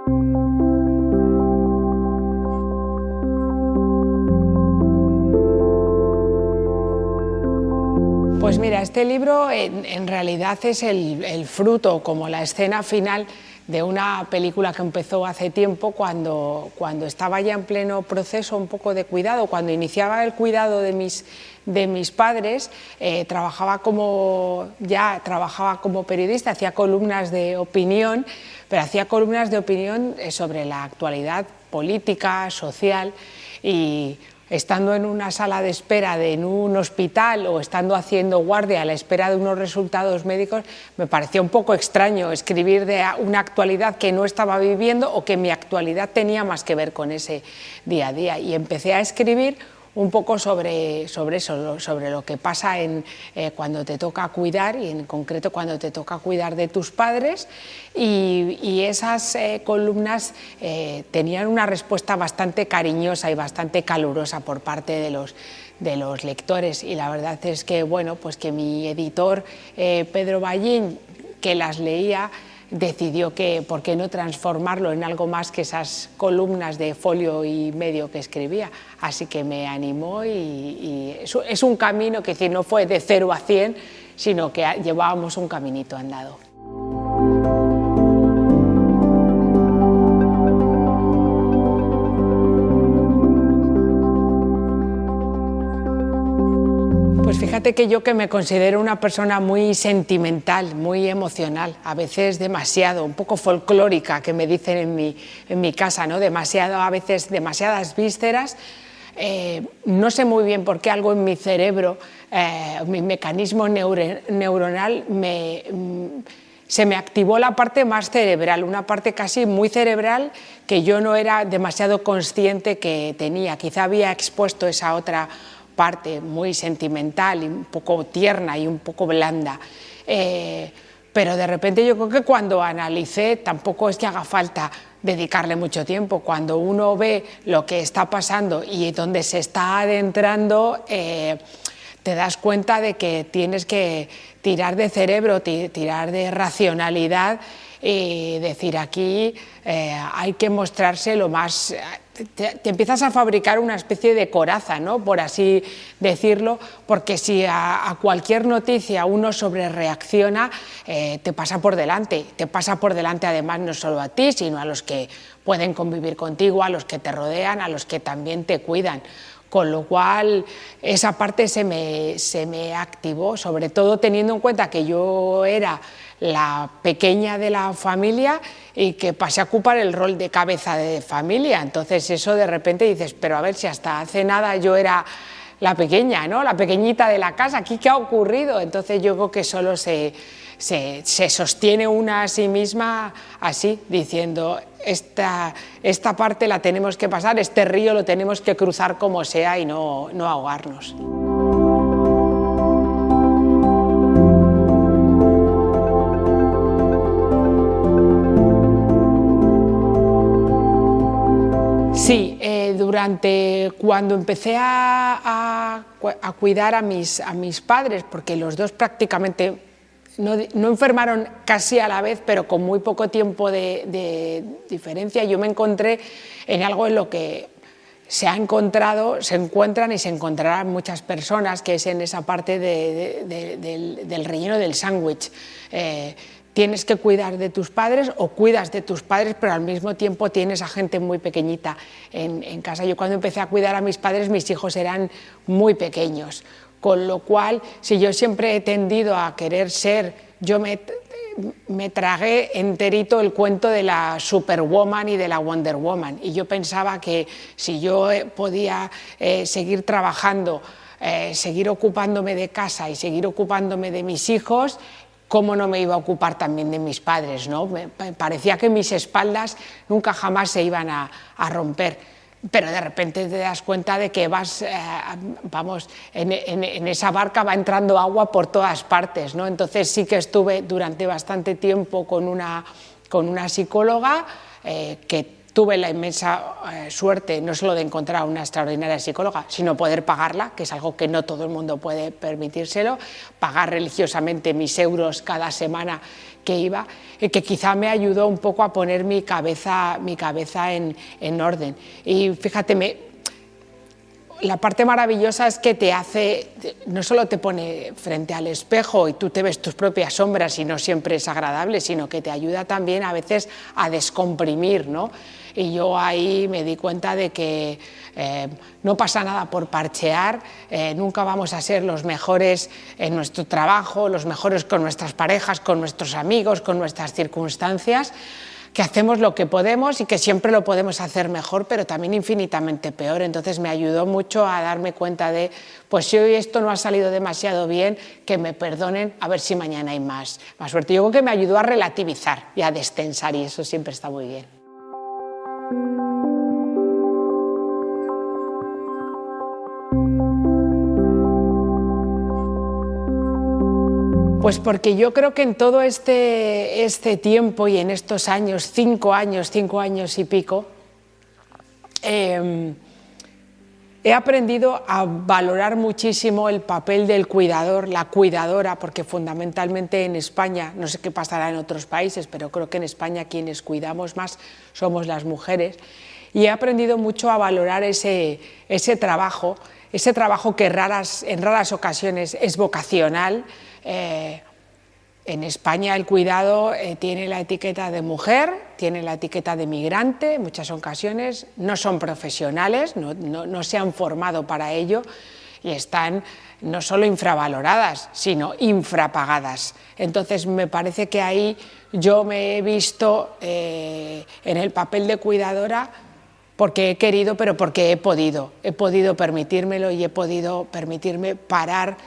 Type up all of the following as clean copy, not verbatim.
Pues mira, este libro en realidad es el fruto, como la escena final de una película que empezó hace tiempo cuando estaba ya en pleno proceso un poco de cuidado, cuando iniciaba el cuidado de mis padres, trabajaba como periodista, hacía columnas de opinión, pero hacía columnas de opinión sobre la actualidad política, social, y estando en una sala de espera en un hospital o estando haciendo guardia a la espera de unos resultados médicos, me parecía un poco extraño escribir de una actualidad que no estaba viviendo o que mi actualidad tenía más que ver con ese día a día. Y empecé a escribir un poco sobre eso, sobre lo que pasa cuando te toca cuidar, y en concreto cuando te toca cuidar de tus padres, y esas columnas tenían una respuesta bastante cariñosa y bastante calurosa por parte de los lectores, y la verdad es que, bueno, pues que mi editor Pedro Ballín, que las leía, decidió que por qué no transformarlo en algo más que esas columnas de folio y medio que escribía. Así que me animó, y es un camino que no fue de 0 a 100, sino que llevábamos un caminito andado. Pues fíjate que yo, que me considero una persona muy sentimental, muy emocional, a veces demasiado, un poco folclórica, que me dicen en mi casa, ¿no? A veces demasiadas vísceras. No sé muy bien por qué algo en mi cerebro, mi mecanismo neuronal, se me activó la parte más cerebral, una parte casi muy cerebral que yo no era demasiado consciente que tenía. Quizá había expuesto esa otra parte muy sentimental y un poco tierna y un poco blanda, pero de repente yo creo que cuando analicé, tampoco es que haga falta dedicarle mucho tiempo, cuando uno ve lo que está pasando y donde se está adentrando, te das cuenta de que tienes que tirar de cerebro, tirar de racionalidad, y decir, aquí hay que mostrarse lo más... Te empiezas a fabricar una especie de coraza, ¿no?, por así decirlo, porque si a cualquier noticia uno sobrereacciona, te pasa por delante además no solo a ti, sino a los que pueden convivir contigo, a los que te rodean, a los que también te cuidan. Con lo cual esa parte se me activó, sobre todo teniendo en cuenta que yo era la pequeña de la familia y que pasé a ocupar el rol de cabeza de familia. Entonces eso de repente dices, pero a ver, si hasta hace nada yo era la pequeña, ¿no?, la pequeñita de la casa, ¿aquí qué ha ocurrido? Entonces yo creo que solo se sostiene una a sí misma así, diciendo, esta parte la tenemos que pasar, este río lo tenemos que cruzar como sea y no ahogarnos. Sí, cuando empecé a cuidar a mis padres, porque los dos prácticamente no enfermaron casi a la vez, pero con muy poco tiempo de diferencia, yo me encontré en algo en lo que se encuentran y se encontrarán muchas personas, que es en esa parte del relleno del sándwich. Tienes que cuidar de tus padres o cuidas de tus padres, pero al mismo tiempo tienes a gente muy pequeñita en casa. Yo cuando empecé a cuidar a mis padres, mis hijos eran muy pequeños, con lo cual, si yo siempre he tendido a querer ser, yo me tragué enterito el cuento de la Superwoman y de la Wonder Woman, y yo pensaba que si yo podía seguir trabajando, seguir ocupándome de casa y seguir ocupándome de mis hijos, ¿cómo no me iba a ocupar también de mis padres, ¿no? Me parecía que mis espaldas nunca jamás se iban a romper, pero de repente te das cuenta de que en esa barca va entrando agua por todas partes, ¿no? Entonces sí que estuve durante bastante tiempo con una psicóloga que tuve la inmensa suerte no solo de encontrar a una extraordinaria psicóloga, sino poder pagarla, que es algo que no todo el mundo puede permitírselo, pagar religiosamente mis euros cada semana que iba, que quizá me ayudó un poco a poner mi cabeza en orden. Y fíjate, la parte maravillosa es que no solo te pone frente al espejo y tú te ves tus propias sombras y no siempre es agradable, sino que te ayuda también a veces a descomprimir, ¿no? Y yo ahí me di cuenta de que no pasa nada por parchear, nunca vamos a ser los mejores en nuestro trabajo, los mejores con nuestras parejas, con nuestros amigos, con nuestras circunstancias, que hacemos lo que podemos y que siempre lo podemos hacer mejor, pero también infinitamente peor. Entonces me ayudó mucho a darme cuenta de, pues si hoy esto no ha salido demasiado bien, que me perdonen, a ver si mañana hay más suerte. Yo creo que me ayudó a relativizar y a destensar, y eso siempre está muy bien. Pues porque yo creo que en todo este tiempo y en estos años, 5 años y pico, he aprendido a valorar muchísimo el papel del cuidador, la cuidadora, porque fundamentalmente en España, no sé qué pasará en otros países, pero creo que en España quienes cuidamos más somos las mujeres, y he aprendido mucho a valorar ese trabajo que en raras ocasiones es vocacional. En España el cuidado tiene la etiqueta de mujer, tiene la etiqueta de migrante, en muchas ocasiones no son profesionales, no se han formado para ello y están no solo infravaloradas, sino infrapagadas. Entonces me parece que ahí yo me he visto en el papel de cuidadora porque he querido, pero porque he podido permitírmelo y he podido permitirme parar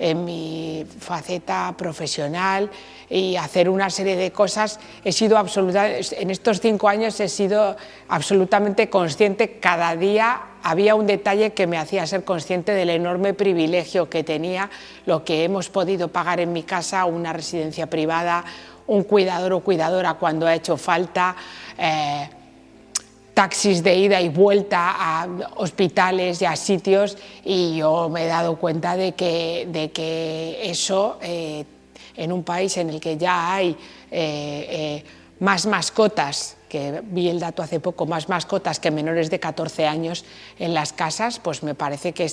en mi faceta profesional y hacer una serie de cosas. En estos 5 años he sido absolutamente consciente, cada día había un detalle que me hacía ser consciente del enorme privilegio que tenía, lo que hemos podido pagar en mi casa, una residencia privada, un cuidador o cuidadora cuando ha hecho falta, taxis de ida y vuelta a hospitales y a sitios, y yo me he dado cuenta de que eso en un país en el que ya hay más mascotas, que vi el dato hace poco, más mascotas que menores de 14 años en las casas, pues me parece que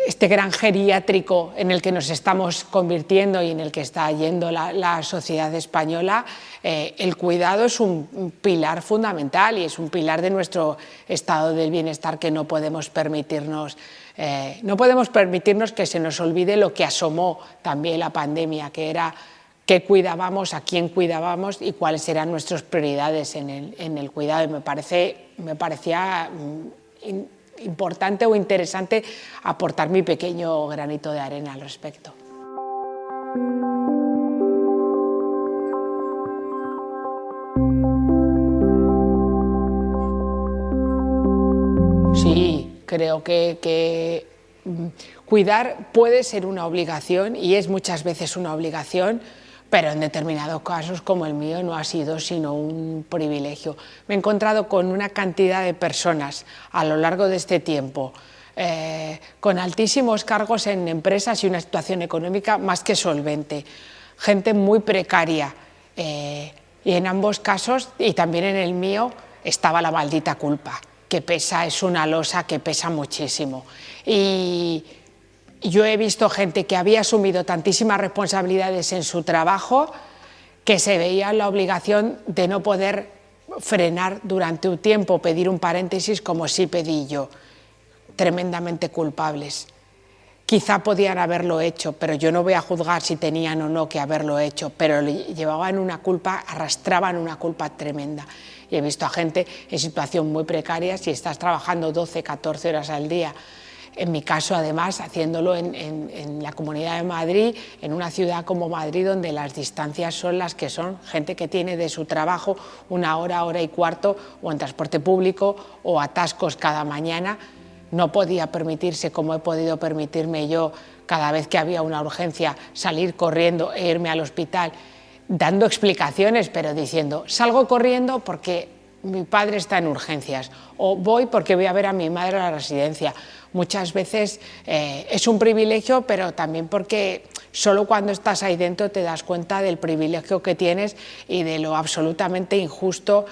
este gran geriátrico en el que nos estamos convirtiendo y en el que está yendo la sociedad española, el cuidado es un pilar fundamental y es un pilar de nuestro estado del bienestar que no podemos permitirnos que se nos olvide lo que asomó también la pandemia, que era qué cuidábamos, a quién cuidábamos y cuáles eran nuestras prioridades en el cuidado. Y me parecía importante o interesante aportar mi pequeño granito de arena al respecto. Sí, creo que cuidar puede ser una obligación y es muchas veces una obligación, pero en determinados casos, como el mío, no ha sido sino un privilegio. Me he encontrado con una cantidad de personas a lo largo de este tiempo, con altísimos cargos en empresas y una situación económica más que solvente, gente muy precaria, y en ambos casos, y también en el mío, estaba la maldita culpa, que pesa, es una losa que pesa muchísimo. Y yo he visto gente que había asumido tantísimas responsabilidades en su trabajo que se veía en la obligación de no poder frenar durante un tiempo, pedir un paréntesis como sí pedí yo, tremendamente culpables. Quizá podían haberlo hecho, pero yo no voy a juzgar si tenían o no que haberlo hecho, pero llevaban una culpa, arrastraban una culpa tremenda. Y he visto a gente en situación muy precaria, si estás trabajando 12, 14 horas al día, en mi caso, además, haciéndolo en la Comunidad de Madrid, en una ciudad como Madrid, donde las distancias son las que son, gente que tiene de su trabajo 1 hora, 1 hora y cuarto, o en transporte público, o atascos cada mañana, no podía permitirse, como he podido permitirme yo, cada vez que había una urgencia, salir corriendo e irme al hospital dando explicaciones, pero diciendo, salgo corriendo porque mi padre está en urgencias, o voy porque voy a ver a mi madre a la residencia. Muchas veces es un privilegio, pero también porque solo cuando estás ahí dentro te das cuenta del privilegio que tienes y de lo absolutamente injusto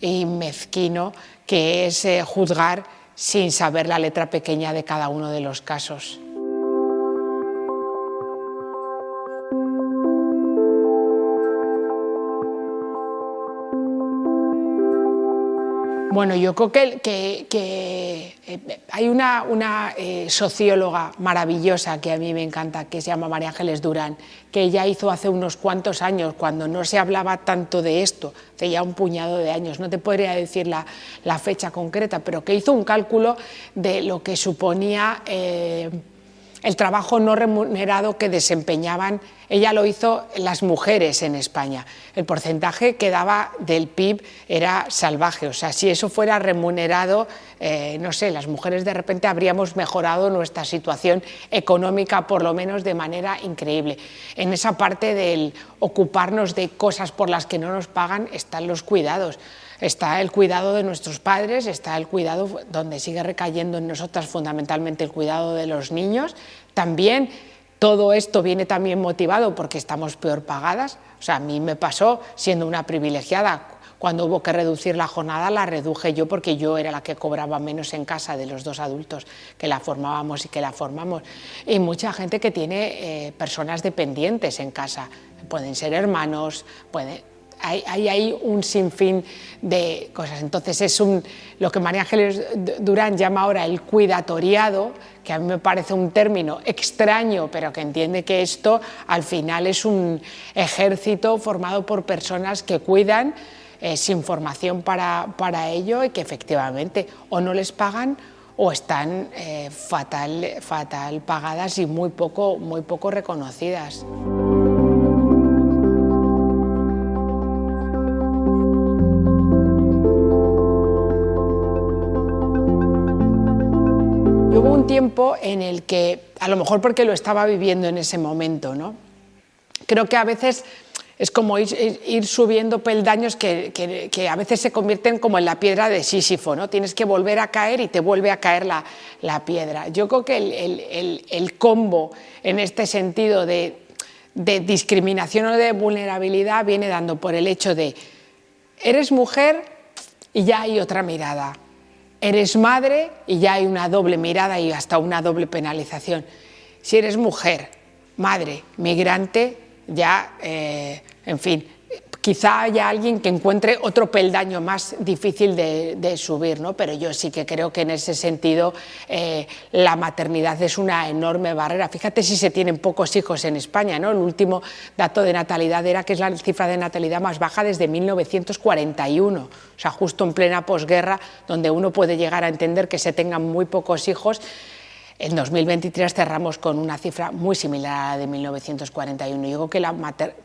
y mezquino que es juzgar sin saber la letra pequeña de cada uno de los casos. Bueno, yo creo que hay una socióloga maravillosa que a mí me encanta, que se llama María Ángeles Durán, que ella hizo hace unos cuantos años, cuando no se hablaba tanto de esto, hace ya un puñado de años, no te podría decir la fecha concreta, pero que hizo un cálculo de lo que suponía el trabajo no remunerado que desempeñaban. Ella lo hizo las mujeres en España. El porcentaje que daba del PIB era salvaje. O sea, si eso fuera remunerado, no sé, las mujeres de repente habríamos mejorado nuestra situación económica, por lo menos de manera increíble. En esa parte del ocuparnos de cosas por las que no nos pagan están los cuidados. Está el cuidado de nuestros padres, está el cuidado donde sigue recayendo en nosotras fundamentalmente el cuidado de los niños. También todo esto viene también motivado porque estamos peor pagadas. O sea, a mí me pasó siendo una privilegiada. Cuando hubo que reducir la jornada la reduje yo porque yo era la que cobraba menos en casa de los dos adultos que la formábamos y que la formamos. Y mucha gente que tiene personas dependientes en casa. Pueden ser hermanos, hay un sinfín de cosas. Entonces es lo que María Ángeles Durán llama ahora el cuidatoriado, que a mí me parece un término extraño, pero que entiende que esto al final es un ejército formado por personas que cuidan sin formación para ello y que efectivamente o no les pagan o están fatal pagadas y muy poco reconocidas. Hubo un tiempo en el que, a lo mejor porque lo estaba viviendo en ese momento, ¿no? Creo que a veces es como ir subiendo peldaños que a veces se convierten como en la piedra de Sísifo, ¿no? Tienes que volver a caer y te vuelve a caer la piedra. Yo creo que el combo en este sentido de discriminación o de vulnerabilidad viene dando por el hecho de eres mujer y ya hay otra mirada. Eres madre y ya hay una doble mirada y hasta una doble penalización. Si eres mujer, madre, migrante, ya, en fin, quizá haya alguien que encuentre otro peldaño más difícil de subir, ¿no? Pero yo sí que creo que en ese sentido la maternidad es una enorme barrera. Fíjate si se tienen pocos hijos en España, ¿no? El último dato de natalidad era que es la cifra de natalidad más baja desde 1941, o sea, justo en plena posguerra, donde uno puede llegar a entender que se tengan muy pocos hijos. En 2023 cerramos con una cifra muy similar a la de 1941. Yo creo que la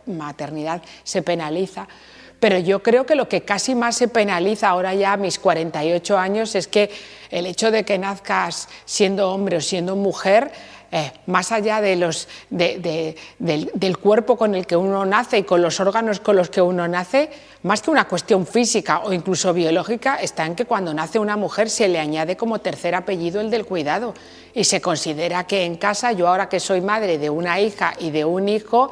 maternidad se penaliza, pero yo creo que lo que casi más se penaliza ahora ya a mis 48 años es que el hecho de que nazcas siendo hombre o siendo mujer, más allá de del cuerpo con el que uno nace y con los órganos con los que uno nace, más que una cuestión física o incluso biológica, está en que cuando nace una mujer se le añade como tercer apellido el del cuidado y se considera que en casa, yo ahora que soy madre de una hija y de un hijo,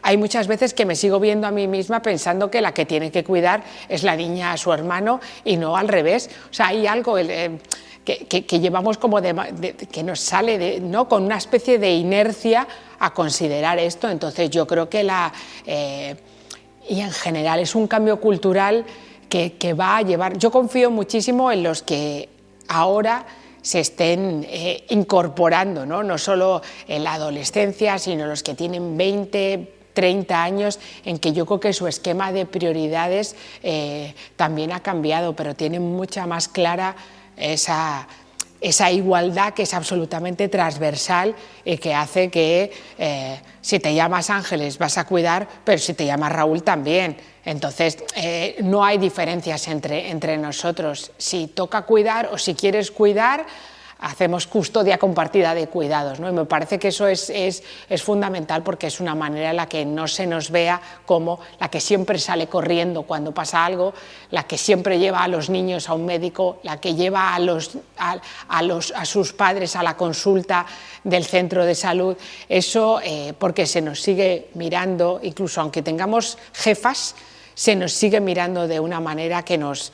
hay muchas veces que me sigo viendo a mí misma pensando que la que tiene que cuidar es la niña a su hermano y no al revés. O sea, hay algo que llevamos como que nos sale ¿no? con una especie de inercia a considerar esto. Entonces yo creo que y en general es un cambio cultural que va a llevar. Yo confío muchísimo en los que ahora se estén incorporando, no solo en la adolescencia, sino los que tienen 20, 30 años, en que yo creo que su esquema de prioridades también ha cambiado, pero tienen mucha más clara esa igualdad que es absolutamente transversal y que hace que si te llamas Ángeles vas a cuidar, pero si te llamas Raúl también. Entonces no hay diferencias entre nosotros. Si toca cuidar o si quieres cuidar, hacemos custodia compartida de cuidados, ¿no? Y me parece que eso es fundamental, porque es una manera en la que no se nos vea como la que siempre sale corriendo cuando pasa algo, la que siempre lleva a los niños a un médico, la que lleva a sus padres a la consulta del centro de salud. Eso porque se nos sigue mirando, incluso aunque tengamos jefas, se nos sigue mirando de una manera que nos...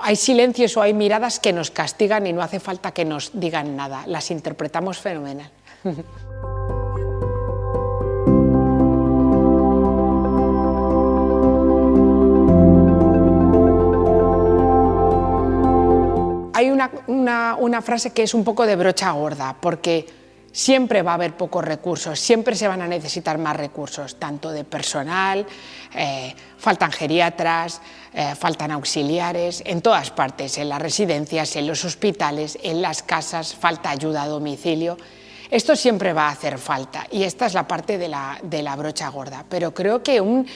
Hay silencios o hay miradas que nos castigan y no hace falta que nos digan nada, las interpretamos fenomenal. Hay una frase que es un poco de brocha gorda, porque siempre va a haber pocos recursos, siempre se van a necesitar más recursos, tanto de personal, faltan geriatras, faltan auxiliares, en todas partes, en las residencias, en los hospitales, en las casas, falta ayuda a domicilio. Esto siempre va a hacer falta y esta es la parte de la brocha gorda, pero creo que un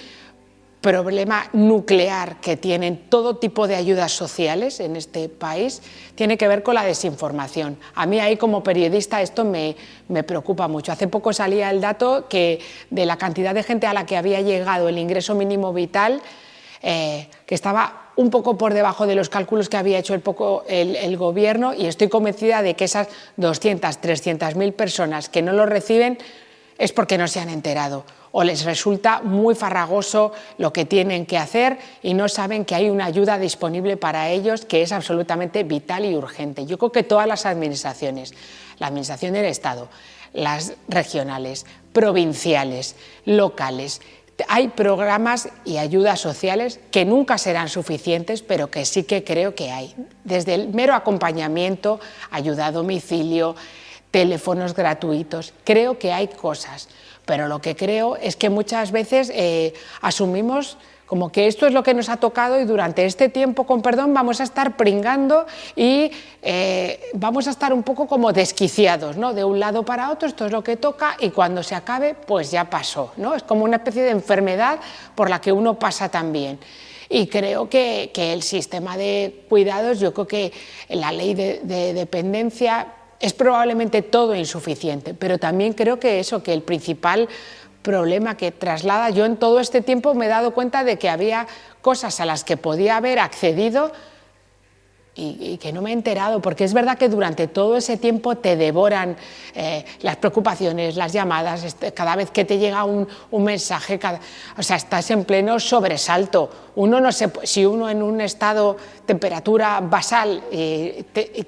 problema nuclear que tienen todo tipo de ayudas sociales en este país tiene que ver con la desinformación. A mí ahí como periodista esto me preocupa mucho. Hace poco salía el dato que de la cantidad de gente a la que había llegado el ingreso mínimo vital, que estaba un poco por debajo de los cálculos que había hecho el gobierno, y estoy convencida de que esas 200, 300.000 personas que no lo reciben es porque no se han enterado o les resulta muy farragoso lo que tienen que hacer y no saben que hay una ayuda disponible para ellos que es absolutamente vital y urgente. Yo creo que todas las administraciones, la administración del Estado, las regionales, provinciales, locales, hay programas y ayudas sociales que nunca serán suficientes, pero que sí que creo que hay. Desde el mero acompañamiento, ayuda a domicilio, teléfonos gratuitos, creo que hay cosas, pero lo que creo es que muchas veces asumimos como que esto es lo que nos ha tocado y durante este tiempo, con perdón, vamos a estar pringando y vamos a estar un poco como desquiciados, ¿no? De un lado para otro, esto es lo que toca y cuando se acabe, pues ya pasó, ¿no? Es como una especie de enfermedad por la que uno pasa también. Y creo que el sistema de cuidados, yo creo que la ley de dependencia es probablemente todo insuficiente, pero también creo que que el principal problema que traslada, yo en todo este tiempo me he dado cuenta de que había cosas a las que podía haber accedido y que no me he enterado, porque es verdad que durante todo ese tiempo te devoran las preocupaciones, las llamadas, cada vez que te llega un mensaje, o sea, estás en pleno sobresalto. Uno no sé, si uno en un estado temperatura basal,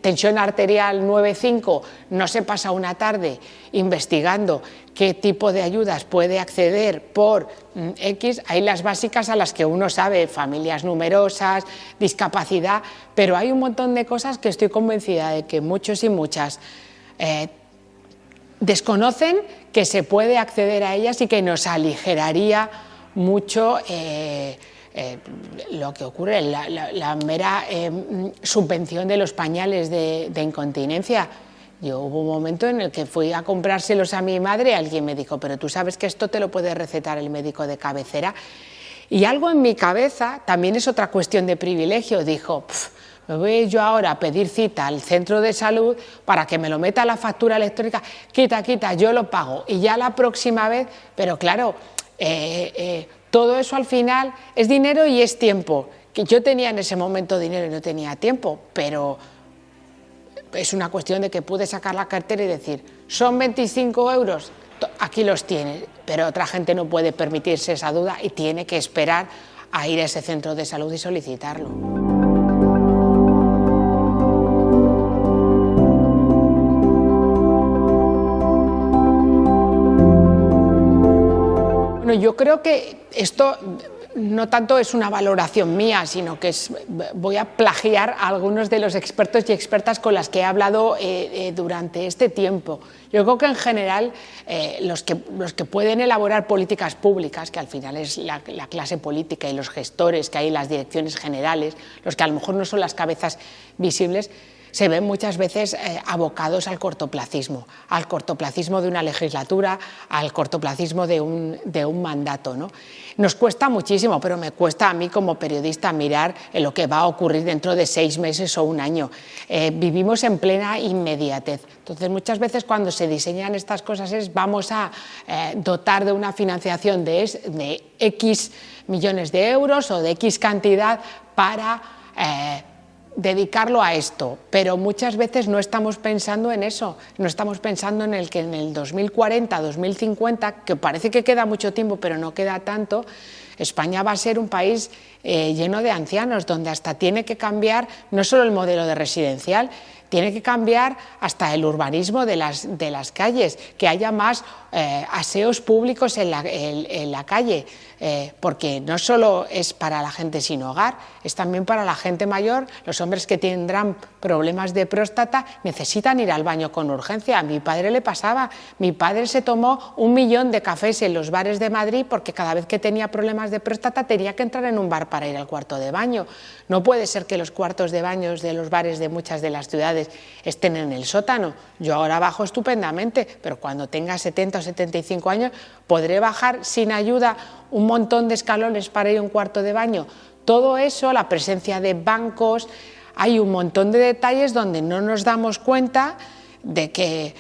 tensión arterial 9,5, no se pasa una tarde investigando qué tipo de ayudas puede acceder por X, hay las básicas a las que uno sabe, familias numerosas, discapacidad, pero hay un montón de cosas que estoy convencida de que muchos y muchas desconocen que se puede acceder a ellas y que nos aligeraría mucho lo que ocurre, la mera subvención de los pañales de incontinencia. Yo hubo un momento en el que fui a comprárselos a mi madre y alguien me dijo, pero tú sabes que esto te lo puede recetar el médico de cabecera. Y algo en mi cabeza, también es otra cuestión de privilegio, dijo, me voy yo ahora a pedir cita al centro de salud para que me lo meta la factura electrónica, quita, yo lo pago y ya la próxima vez, pero claro, todo eso al final es dinero y es tiempo, que yo tenía en ese momento dinero y no tenía tiempo, pero es una cuestión de que pude sacar la cartera y decir, son 25 euros, aquí los tienes, pero otra gente no puede permitirse esa duda y tiene que esperar a ir a ese centro de salud y solicitarlo. Bueno, yo creo que esto no tanto es una valoración mía, sino que voy a plagiar a algunos de los expertos y expertas con las que he hablado durante este tiempo. Yo creo que en general los que pueden elaborar políticas públicas, que al final es la clase política y los gestores que hay en las direcciones generales, los que a lo mejor no son las cabezas visibles, se ven muchas veces abocados al cortoplacismo de una legislatura, al cortoplacismo de un mandato, ¿no? Nos cuesta muchísimo, pero me cuesta a mí como periodista mirar en lo que va a ocurrir dentro de 6 meses o un año. Vivimos en plena inmediatez. Entonces, muchas veces cuando se diseñan estas cosas vamos a dotar de una financiación de X millones de euros o de X cantidad para dedicarlo a esto, pero muchas veces no estamos pensando en eso, no estamos pensando en el que en el 2040, 2050, que parece que queda mucho tiempo, pero no queda tanto, España va a ser un país lleno de ancianos, donde hasta tiene que cambiar no solo el modelo de residencial, tiene que cambiar hasta el urbanismo de las calles, que haya más aseos públicos en la calle, porque no solo es para la gente sin hogar, es también para la gente mayor. Los hombres que tendrán problemas de próstata necesitan ir al baño con urgencia. A mi padre le pasaba, mi padre se tomó 1 millón de cafés en los bares de Madrid porque cada vez que tenía problemas de próstata tenía que entrar en un bar para ir al cuarto de baño. No puede ser que los cuartos de baños de los bares de muchas de las ciudades estén en el sótano. Yo ahora bajo estupendamente, pero cuando tenga 70 o 75 años podré bajar sin ayuda un montón de escalones para ir a un cuarto de baño. Todo eso, la presencia de bancos, hay un montón de detalles donde no nos damos cuenta de que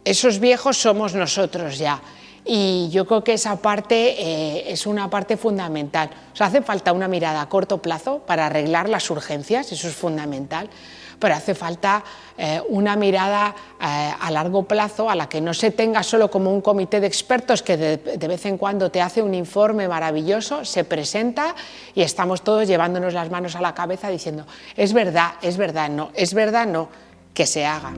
esos viejos somos nosotros ya. Y yo creo que esa parte es una parte fundamental. O sea, hace falta una mirada a corto plazo para arreglar las urgencias, eso es fundamental, pero hace falta una mirada a largo plazo a la que no se tenga solo como un comité de expertos que de vez en cuando te hace un informe maravilloso, se presenta y estamos todos llevándonos las manos a la cabeza diciendo es verdad, no, que se haga.